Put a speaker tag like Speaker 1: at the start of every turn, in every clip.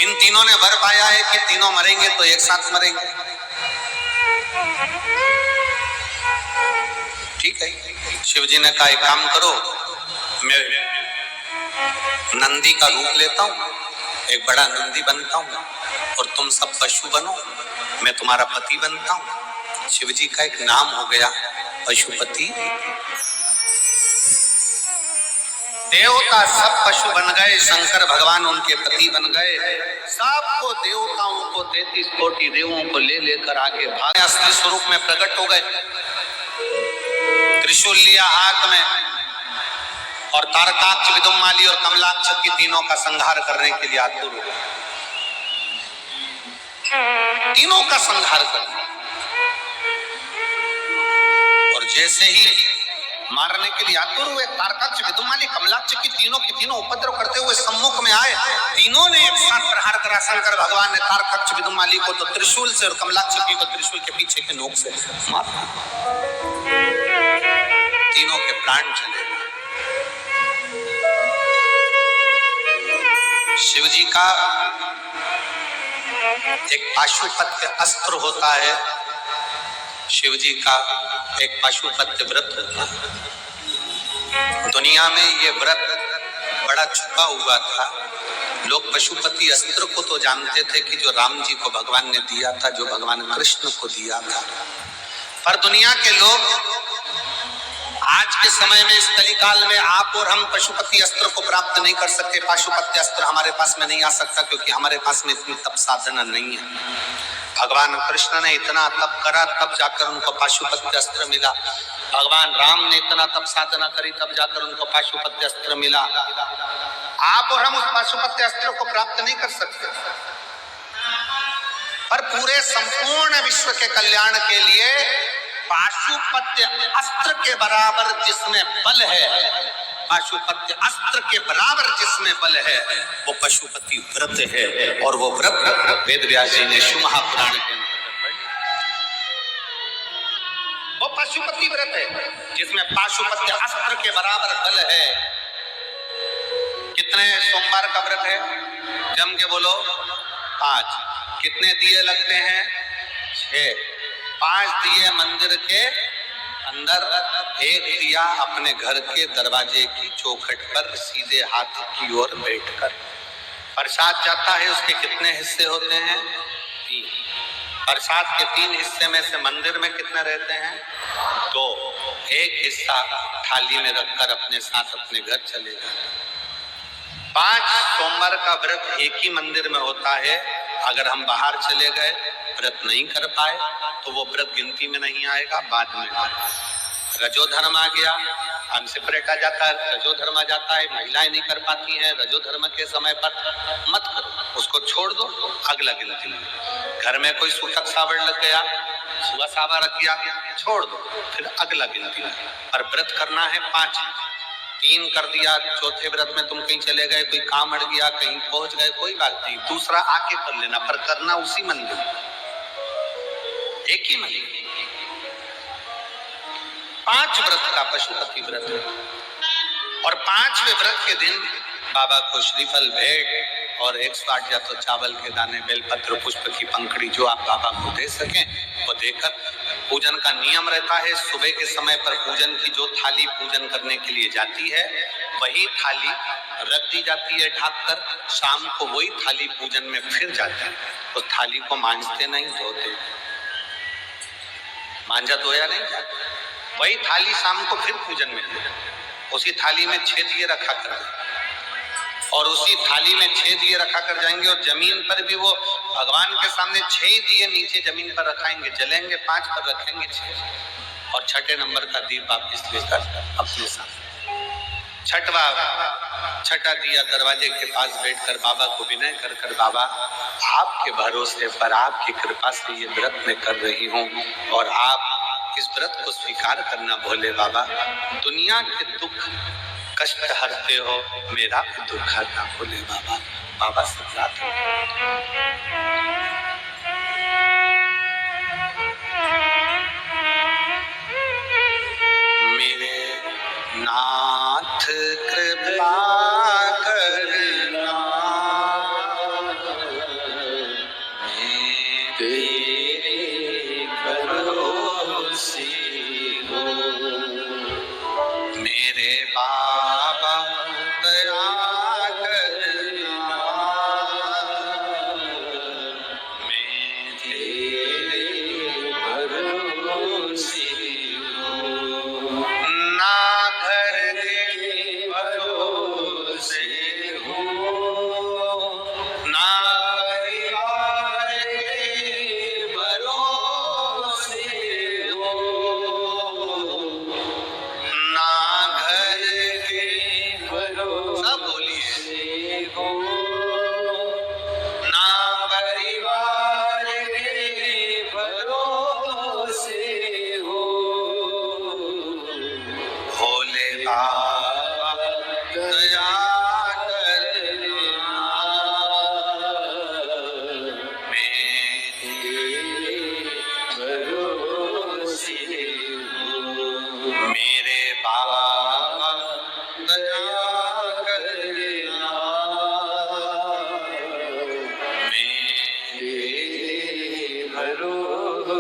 Speaker 1: इन तीनों ने वर पाया है कि तीनों मरेंगे तो एक साथ मरेंगे। ठीक है, शिव जी ने कहा एक काम करो, मैं नंदी का रूप लेता हूं, एक बड़ा नंदी बनता हूं और तुम सब पशु बनो, मैं तुम्हारा पति बनता हूं। शिव जी का एक नाम हो गया पशुपति। देवता सब पशु बन गए, शंकर भगवान उनके पति बन गए। सबको देवताओं को 33 कोटि देवों को ले लेकर आगे भागे असली स्वरूप में प्रकट हो गए। त्रिशूल लिया हाथ में और तारकाक्ष, विदुम्माली और कमलाक्ष की तीनों का संहार करने के लिए आतुर हो गए। तीनों का संहार करने, और जैसे ही मारने के लिए आतुर हुए, तारकाक्ष, विदुम्माली, कमलाक्ष की तीनों उपद्रव करते हुए सम्मुख में आए। तीनों ने एक साथ प्रहार करा। शंकर भगवान ने तारकाक्ष, विदुम्माली को तो त्रिशूल से और कमलाक्ष को त्रिशूल के पीछे के नोक से मारा। तीनों के प्राण चले। शिव जी का एक पाशुपत्य अस्त्र होता है, शिव जी का एक पाशुपत्य व्रत होता है। दुनिया में ये व्रत बड़ा छुपा हुआ था। लोग पशुपति अस्त्र को तो जानते थे कि जो राम जी को भगवान ने दिया था, जो भगवान कृष्ण को दिया था, पर दुनिया के लोग आज के समय में, इस कलिकाल में, आप और हम पशुपति अस्त्र को प्राप्त नहीं कर सकते। पाशुपत्य अस्त्र हमारे पास में नहीं आ सकता, क्योंकि हमारे पास में इतनी तप साधना नहीं है। भगवान कृष्ण ने इतना तप करा, तब जाकर उनको पाशुपत्य अस्त्र मिला। भगवान राम ने इतना तप साधना करी, तब जाकर उनको पाशुपत्य अस्त्र मिला। आप और हम उस पाशुपत्य अस्त्र को प्राप्त नहीं कर सकते, पर पूरे संपूर्ण विश्व के कल्याण के लिए पाशुपत्य अस्त्र के बराबर जिसमें बल है, पाशुपत्य अस्त्र के बराबर जिसमें बल है, वो पशुपति व्रत है। और वो व्रत वेद व्यास जी ने शिव महापुराण के अंतर्गत, वो पशुपति व्रत है जिसमें पाशुपत्य अस्त्र के बराबर बल है। कितने सोमवार का व्रत है? जम के बोलो। 5। कितने दिए लगते हैं? 6। 5 दिए मंदिर के अंदर, 1 दिया अपने घर के दरवाजे की चौखट पर सीधे हाथ की ओर बैठकर। प्रसाद जाता है, उसके कितने हिस्से होते हैं? 3। प्रसाद के 3 हिस्से में से मंदिर में कितने रहते हैं? 2। 1 हिस्सा थाली में रखकर अपने साथ अपने घर चले जाते। 5 सोमवार का व्रत एक ही मंदिर में होता है। अगर हम बाहर चले गए, व्रत नहीं कर पाए, तो वो व्रत गिनती में नहीं आएगा, बाद में आएगा। रजोधर्म आ गया, अनसेपरेट आ जाता है, रजोधर्म आ जाता है, महिलाएं नहीं कर पाती हैं, रजोधर्म के समय पर मत करो, उसको छोड़ दो, अगला गिनती में। घर में कोई सूतक सावड़ लग गया, सुबह सावा रख दिया, छोड़ दो, फिर अगला गिनती में। पर व्रत करना है 5। 3 कर दिया, चौथे व्रत में तुम कहीं चले गए, कोई काम अड़ गया, कहीं पहुंच गए, कोई बात नहीं, दूसरा आके कर लेना, पर करना उसी मंदिर, एक ही मंदिर। 5 व्रत का पशुपति व्रत है। और 5वें व्रत के दिन बाबा को श्रीफल भेंट और 108 या तो चावल के दाने, बेलपत्र, पुष्प की पंखड़ी जो आप बाबा को दे सकें वो देकर पूजन का नियम रहता है। सुबह के समय पर पूजन की जो थाली पूजन करने के लिए जाती है, वही थाली रख दी जाती है ढककर। शाम को वही थाली पूजन में फिर जाती है। उस थाली को मांजते नहीं, धोते, मांजा धोया नहीं जाता। वही थाली शाम को फिर पूजन में, उसी थाली में 6 दिए रखा कर, और उसी थाली में 6 दिए रखा कर जाएंगे। और जमीन पर भी वो भगवान के सामने 6 दिए नीचे जमीन पर रखाएंगे, जलेंगे, 5 पर रखेंगे 6, और 6ठे नंबर का दीप आप इसलिए अपने साथ। 6ठा दिया दरवाजे के पास बैठकर बाबा को विनय कर कर, बाबा आपके भरोसे पर, आपकी कृपा से ये व्रत मैं कर रही हूँ, और आप इस व्रत को स्वीकार करना भोले बाबा। दुनिया के दुख कष्ट हरते हो, मेरा दुख हरना भोले बाबा। बाबा से प्रार्थना, मेरे नाथ कृपा करना,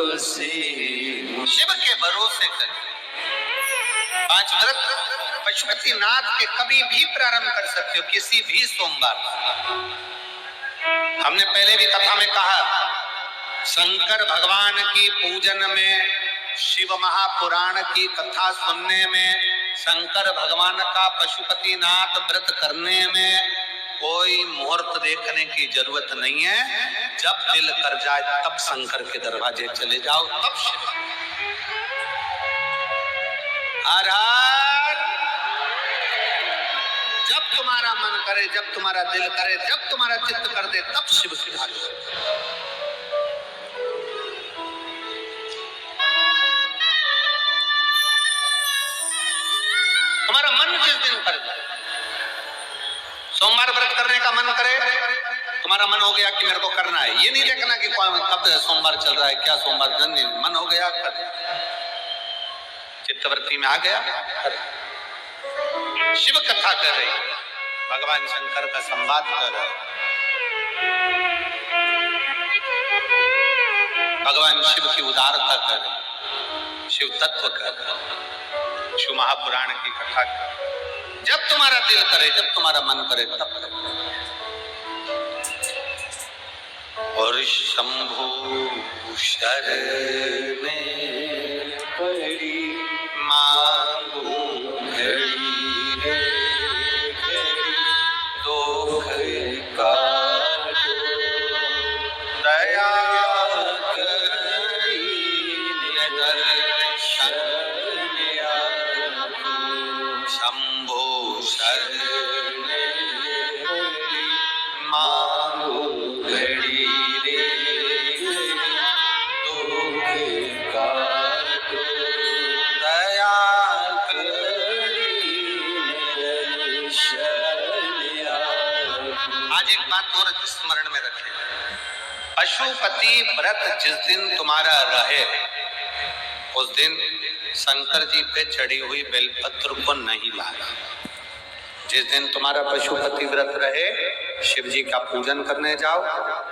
Speaker 2: भरोसे,
Speaker 1: शिव के भरोसे कर। 5 व्रत पशुपतिनाथ के कभी भी प्रारंभ कर सकते हो, किसी भी सोमवार। हमने पहले भी कथा में कहा, शंकर भगवान की पूजन में, शिव महापुराण की कथा सुनने में, शंकर भगवान का पशुपतिनाथ व्रत करने में कोई मुहूर्त देखने की जरूरत नहीं है। जब दिल कर जाए तब शंकर के दरवाजे चले जाओ, तब शिव। हर हर। जब तुम्हारा मन करे, जब तुम्हारा दिल करे, जब तुम्हारा चित्त कर दे, तब शिव सिद्धा। तुम्हारा मन जिस दिन कर जाए, सोमवार व्रत करने का मन करे, तुम्हारा मन हो गया कि मेरे को करना है, ये नहीं देखना कि कब सोमवार चल रहा है, क्या सोमवार नहीं, मन हो गया कर, चित्तवृत्ति में आ गया। शिव कथा कर रही, भगवान शंकर का संवाद कर रहा, भगवान शिव की उदारता कर, शिव तत्व कर, शिव महापुराण की कथा कर। जब तुम्हारा दिल करे, जब तुम्हारा मन करे, तब करो। और शंभु शरण
Speaker 2: पड़ी
Speaker 1: मांगू
Speaker 2: घड़ी
Speaker 1: दुख
Speaker 2: का
Speaker 1: दया
Speaker 2: करी
Speaker 1: दर्शन शंभु शरण मांगू
Speaker 2: घड़ी रे दुख का
Speaker 1: दया आज एक बात और स्मरण में रखें, पशुपति व्रत जिस दिन तुम्हारा रहे, उस दिन शंकर जी पे चढ़ी हुई बेलपत्र को नहीं लाना। जिस दिन तुम्हारा पशुपति व्रत रहे, शिव जी का पूजन करने जाओ,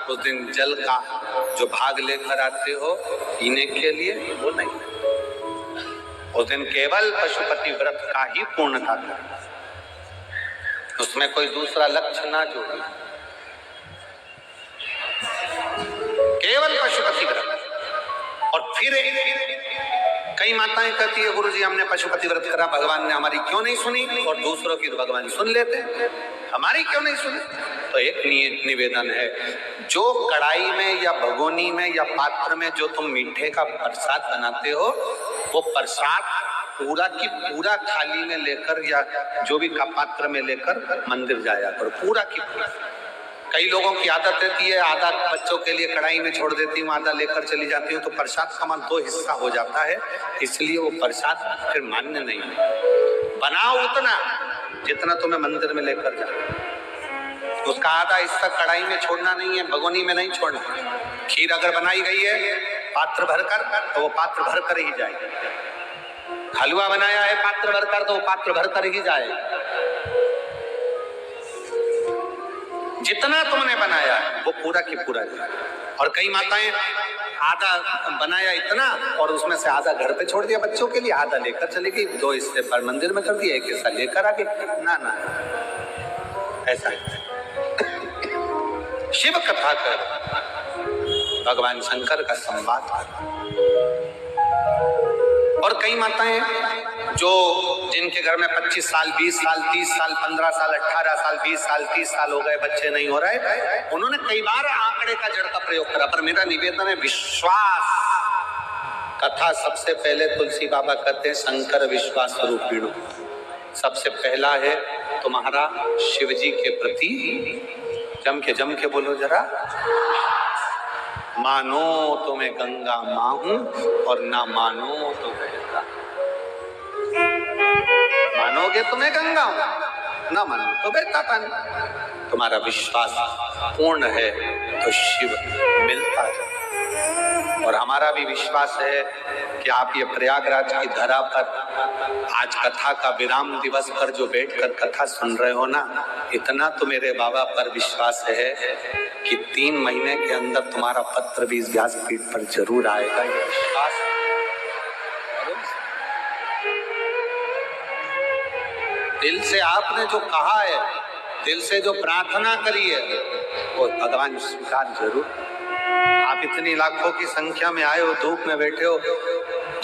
Speaker 1: उस दिन जल का जो भाग लेकर आते हो पीने के लिए, वो नहीं। उस दिन केवल पशुपति व्रत का ही पूर्णता करें, उसमें कोई दूसरा लक्ष्य ना जोड़े, केवल पशुपति व्रत। और फिर कई माताएं कहती है, गुरुजी हमने पशुपति व्रत करा, भगवान ने हमारी क्यों नहीं सुनी, और दूसरों की तो भगवान सुन लेते, हमारी क्यों नहीं सुनी। तो एक निवेदन है, जो कढ़ाई में या भगोनी में या पात्र में जो तुम मीठे का प्रसाद बनाते हो, वो प्रसाद पूरा की पूरा थाली में लेकर या जो भी का पात्र में लेकर मंदिर जाया करो, पूरा की पूरा। कई लोगों की आदत रहती है, आधा बच्चों के लिए कढ़ाई में छोड़ देती हूँ, आधा लेकर चली जाती हूँ, तो प्रसाद सामान 2 हिस्सा हो जाता है, इसलिए वो प्रसाद फिर मान्य नहीं है। बनाओ उतना जितना तुम्हें मंदिर में लेकर जाओ, उसका आधा हिस्सा कढ़ाई में छोड़ना नहीं है, भगोनी में नहीं छोड़ना। खीर अगर बनाई गई है पात्र भरकर, तो वो पात्र भरकर ही जाए। हलवा बनाया है पात्र भरकर, तो वो पात्र भरकर ही जाए। जितना तुमने बनाया वो पूरा की पूरा जाए। और कई माताएं आधा बनाया इतना और उसमें से आधा घर पे छोड़ दिया बच्चों के लिए, आधा लेकर चली गई, 2 हिस्से पर मंदिर में कर दिया, 1 हिस्सा लेकर आ गई। ना ना, ऐसा है। शिव कथा कर, भगवान शंकर का संवाद कर। और कई माताएं जो जिनके घर में 25 साल 20 साल 30 साल 15 साल 18 साल 20 साल 30 साल हो गए, बच्चे नहीं हो रहे, उन्होंने कई बार आंकड़े का जड़ का प्रयोग करा, पर मेरा निवेदन है विश्वास। कथा सबसे पहले तुलसी बाबा कहते हैं शंकर विश्वास रूपिणो, सबसे पहला है तुम्हारा शिव जी के प्रति, जम के बोलो जरा, मानो तो मैं गंगा माँ हूं और ना मानो तो बहता। मानोगे तो मैं गंगा हूं, ना मानो तो बहता पानी। तुम्हारा विश्वास पूर्ण है तो शिव मिलता है। और हमारा भी विश्वास है कि आप ये प्रयागराज की धरा पर आज कथा का विराम दिवस पर जो बैठकर कथा सुन रहे हो ना, इतना तो मेरे बाबा पर विश्वास है कि 3 महीने के अंदर तुम्हारा पत्र भी इस व्यासपीठ पर जरूर आएगा। ये विश्वास दिल से आपने जो कहा है, दिल से जो प्रार्थना करी है, वो भगवान स्वीकार जरूर। आप इतनी लाखों की संख्या में आए हो, धूप में बैठे हो,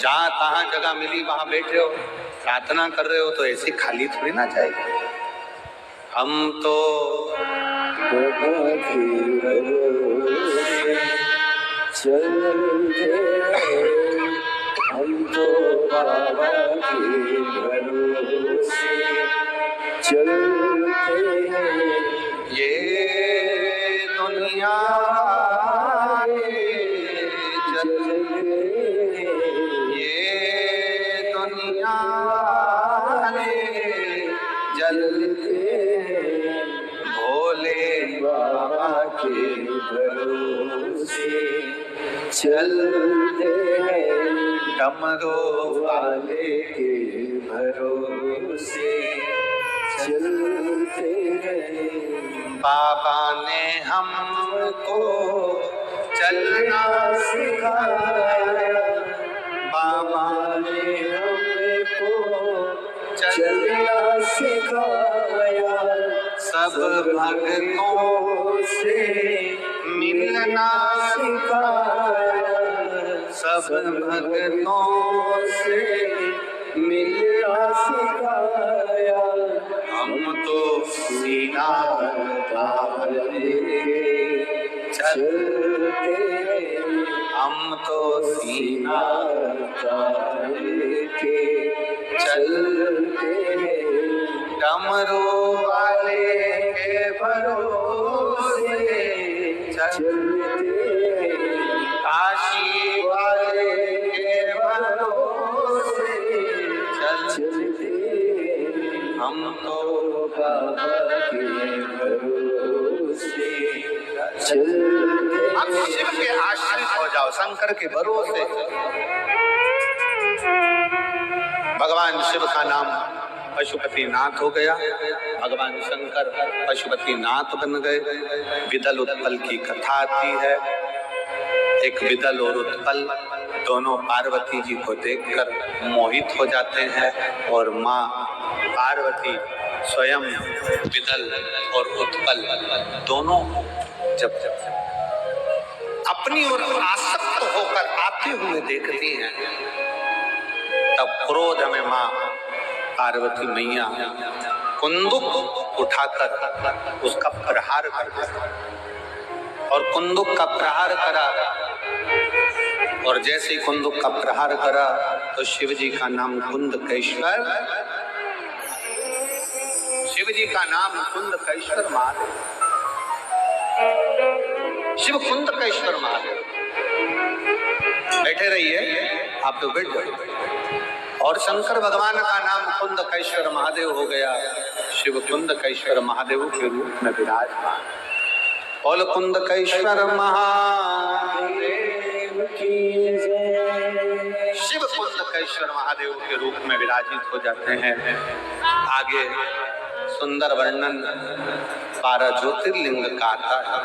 Speaker 1: जहां तहां जगह मिली वहां बैठे हो, प्रार्थना कर रहे हो, तो ऐसी खाली थोड़ी ना जाएगी। हम तो
Speaker 2: बाबा के भरोसे चलते हैं।
Speaker 1: ये दुनिया
Speaker 2: चलते भोले बाबा के भरोसे चलते हैं।
Speaker 1: डमरू
Speaker 2: वाले के भरोसे चलते हैं।
Speaker 1: बाबा ने हमको चलना सिखाया, बाबा ने हमको
Speaker 2: चलना सिखाया।
Speaker 1: सब भक्तों से मिलना सिखाया, सब भक्तों से
Speaker 2: मिलना सिखाया।
Speaker 1: हम तो सीना
Speaker 2: तारे चलते हैं।
Speaker 1: हम तो सीना
Speaker 2: तारे के चलते हैं।
Speaker 1: डमरू वाले के भरोसे
Speaker 2: चलते हैं।
Speaker 1: काशी वाले के भरोसे
Speaker 2: चलते हैं।
Speaker 1: हम तो
Speaker 2: बाबा के भरोसे चलते हैं।
Speaker 1: अब शिव के आश्रित हो जाओ, शंकर के भरोसे। भगवान शिव का नाम पशुपति नाथ हो गया, भगवान शंकर पशुपति नाथ बन गए। विदल उत्पल की कथा आती है। एक विदल और उत्पल दोनों पार्वती जी को देखकर मोहित हो जाते हैं, और माँ पार्वती स्वयं विदल और उत्पल दोनों जब अपनी ओर आसक्त होकर आते हुए देखती हैं, तब क्रोध में माँ पार्वती मैया कुंदुक उठाकर उसका प्रहार कर दिया, और कुंदुक का प्रहार करा। और जैसे ही कुंदुक का प्रहार करा तो शिव जी का नाम कुंदकेश्वर, शिव जी का नाम कुंदकेश्वर महादेव, शिव कुंदकेश्वर महादेव। बैठे रहिए, आप तो बैठ जाओ। और शंकर भगवान का नाम कुंदकेश्वर महादेव हो गया। शिव कुंदकेश्वर महादेव के रूप में विराजमान। बोल कुंदकेश्वर महादेव की जय। शिव कुंदकेश्वर महादेव के रूप में विराजित हो जाते हैं। आगे सुंदर वर्णन 12 ज्योतिर्लिंग का आता है।